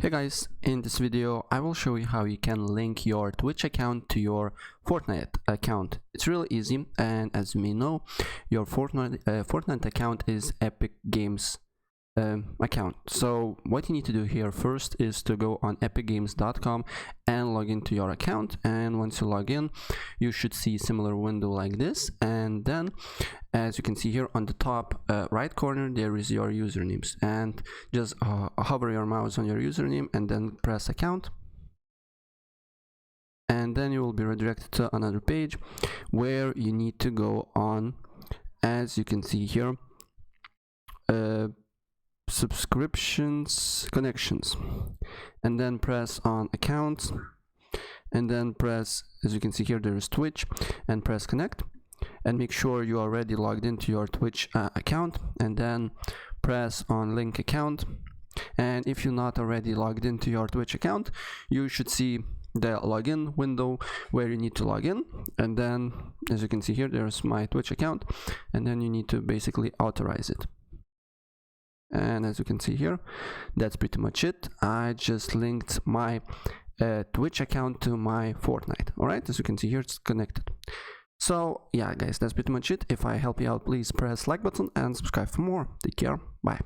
Hey guys, in this video I will show you how you can link your Twitch account to your Fortnite account. It's really easy, and as you may know, your Fortnite account is Epic Games account. So what you need to do here first is to go on epicgames.com and log into your account, and once you log in you should see a similar window like this, and then as you can see here on the top right corner there is your usernames, and just hover your mouse on your username and then press account, and then you will be redirected to another page where you need to go on, as you can see here, subscriptions connections, and then press on accounts, and then press, as you can see here, there is Twitch, and press connect, and make sure you are already logged into your Twitch account, and then press on link account. And if you're not already logged into your Twitch account, you should see the login window where you need to log in, and then as you can see here there's my Twitch account, and then you need to basically authorize it. And as you can see here, that's pretty much it. I just linked my Twitch account to my Fortnite. Alright, as you can see here, it's connected. So yeah guys, that's pretty much it. If I help you out, please press like button and subscribe for more. Take care, bye.